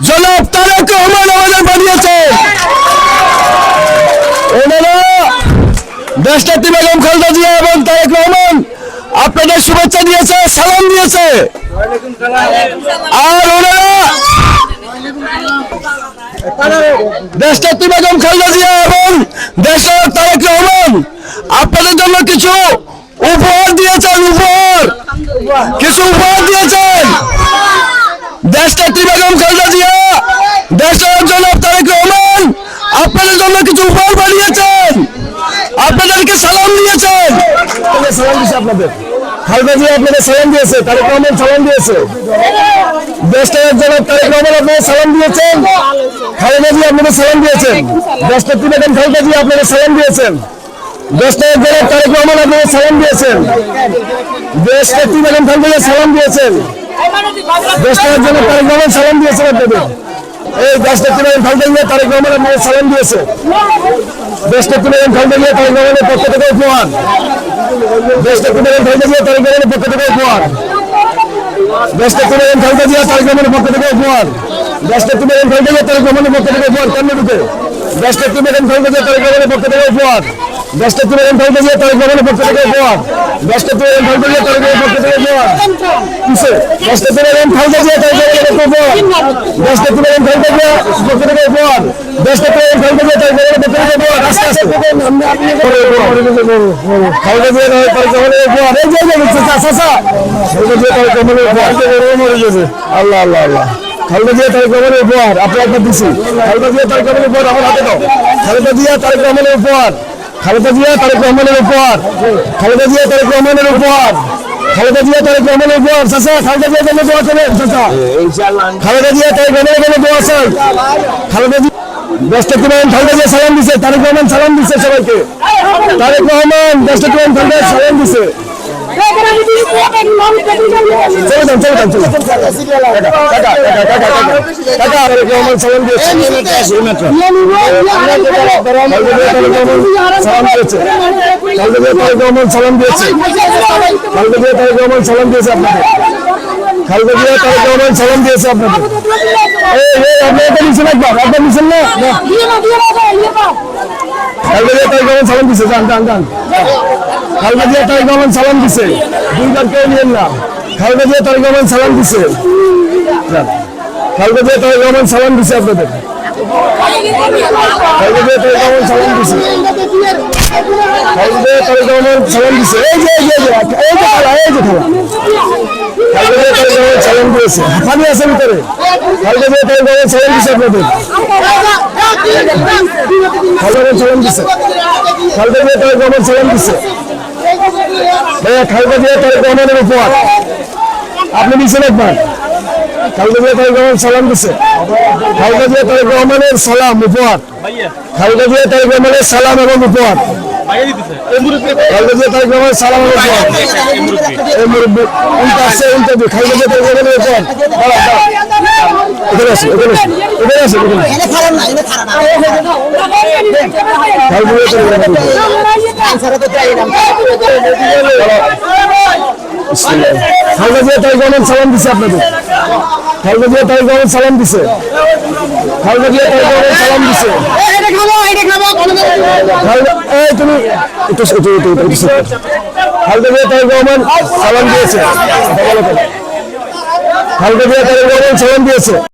জনাব তারেক রহমান আমাদের বানিয়েছেন। ওনারা দেশনেত্রী বেগম খালেদা জিয়া এবং তারেক রহমান আপনাদের শুভেচ্ছা দিয়েছে, সালাম দিয়েছে। আর ওনারা দেশনেত্রী বেগম খালেদা জিয়া এবং দেশের তারেক রহমান আপনাদের জন্য কিছু উপহার দিয়েছেন, কিছু উপহার দিয়েছেন। দেশনেত্রী বেগম খালেদা জিয়া, দেশের জনাব তারেক রহমান আপনাদের জন্য কিছু উপহার বানিয়েছেন, আপনাদেরকে সালাম দিয়েছেন। সালাম দিয়েছে আপনাদের, খালেদা জিয়া আপনাদের সালাম দিয়েছে, তারেক রহমান সালাম দিয়েছে। দেশের জনাব তারেক রহমান আপনাদের সালাম দিয়েছেন, খালেদা জিয়া আপনাদের সালাম দিয়েছেন। দেশনেত্রী বেগম খালেদা জিয়া আপনাদের সালাম দিয়েছেন। দেশের জনাব তারেক রহমান আপনাদের সালাম দিয়েছেন। দেশনেত্রী বেগম খালেদা জিয়া সালাম দিয়েছেন। দেশের জন্য তারেক রহমান সালাম দিয়েছে আপনাদের। এই দেশনেত্রী বেগম খালেদা জিয়া তারেক রহমান আপনাদের সালাম দিয়েছে। দেশনেত্রী বেগম খালেদা জিয়া তারেক রহমানের পক্ষ থেকে উপহার। দেশনেত্রী বেগম খালেদা জিয়া তারেক রহমানের পক্ষ থেকে উপহার। দেশনেত্রী বেগম খালেদা জিয়া তারেক রহমানের পক্ষ থেকে উপহার। দেশনেত্রী বেগম খালেদা জিয়া তারেক রহমানের পক্ষ থেকে উপহার। কর্ণাটকে দেশনেত্রী বেগম খালেদা জিয়া তারেক রহমানের পক্ষ থেকে উপহার। দেশনেত্রী বেগম খালেদা জিয়া তারেক রহমানের পক্ষ থেকে উপহার। দেশনেত্রী বেগম খালেদা জিয়া তারেক রহমানের পক্ষ থেকে উপহার। দেশনেত্রী বেগম খালেদা জিয়া তারেক রহমানের পক্ষ থেকে উপহার। দেশনেত্রী বেগম খালেদা জিয়া পক্ষ থেকে উপহার। দেশনেত্রী বেগম খালেদা জিয়া তারেক রহমানের পক্ষ থেকে উপহার। আস্তে আস্তে খালেদা জিয়া তারেক রহমানের উপহার। এই যে চাচা খালেদা জিয়া তারেক রহমানের উপহার। আল্লাহ আল্লাহ আল্লাহ। খালেদা জিয়া তারেক রহমানের উপহার আপনি একটা দিচ্ছি। খালেদা জিয়া তারেক রহমানের উপহার আমার হাতে দাও। খালেদা জিয়া তারেক রহমানের উপহার। খালেদা জিয়া তারেক রহমানের উপহার। খালেদা জিয়া তারেক রহমানের উপহার। খালেদা জিয়া তারেক রহমানের উপহার। চাচা খালেদা জিয়া জন্য দোয়া করেন। চাচা খালেদা জিয়া তারেক রহমানের জন্য দোয়া চাই। খালেদা জিয়া দেশনেত্রী বেগম খালেদা জিয়া সালাম দিছে, তারেক রহমান সালাম দিছে সবাইকে। তারেক রহমান দেশনেত্রী বেগম খালেদা জিয়া সালাম দিছে। সালাম দিয়েছে আপনাদের। খালেদা জিয়া তারেক রহমান সালাম দিয়েছে আপনাদের। আপনি এটা নিচ্ছেন একবার, আপনার নিচ্ছেন না? খালেদা জিয়া তারেক রহমান সালাম দিছে। যান খালেদা জিয়া তারেক রহমান সালাম দিছে। দুইবার কেউ নিয়েন না। খালেদা জিয়া তারেক রহমান সালাম দিছে। খালেদা জিয়া তারেক রহমান সালাম দিছে আপনাদের। খালেদা জিয়া তারেক রহমান সালাম দিছে। খালেদা জিয়া তারেক রহমান সালাম দিছে। এই যে খেলা খালেদা জিয়া তারেক রহমান সালাম দিয়েছে। পানি আছে ভিতরে। খালেদা জিয়া তারেক রহমান সালাম দিছে আপনাদের। খালেদা সালাম দিছে। খালেদা জিয়া তারেক রহমান সালাম দিছে। খালেদা জিয়া তারেক রহমানের উপহার আপনি দিচ্ছেন একবার। খালেদা জিয়া তারেক রহমান সালাম দিছে। খালেদা জিয়া তারেক রহমানের সালাম উপহার। খালেদা জিয়া তারেক রহমানের সালাম এবং উপহার। খালেদা জিয়া তারেক রহমানের সালাম এবং উপহার। এই মুরব্বী উল্টা আসছে, উল্টা দিয়ে খালেদা জিয়া তারেক রহমানের উপহার। এখানে আসে। খালেদা জিয়া তারেক রহমান সালাম দিছে আপনাদের। খালেদা জিয়া তারেক রহমান সালাম দিছে। খালেদা জিয়া তারেক রহমান সালাম দিছে। তুমি খালেদা জিয়া তারেক রহমান সালাম দিয়েছে। খালেদা জিয়া তারেক রহমান সালাম দিয়েছে।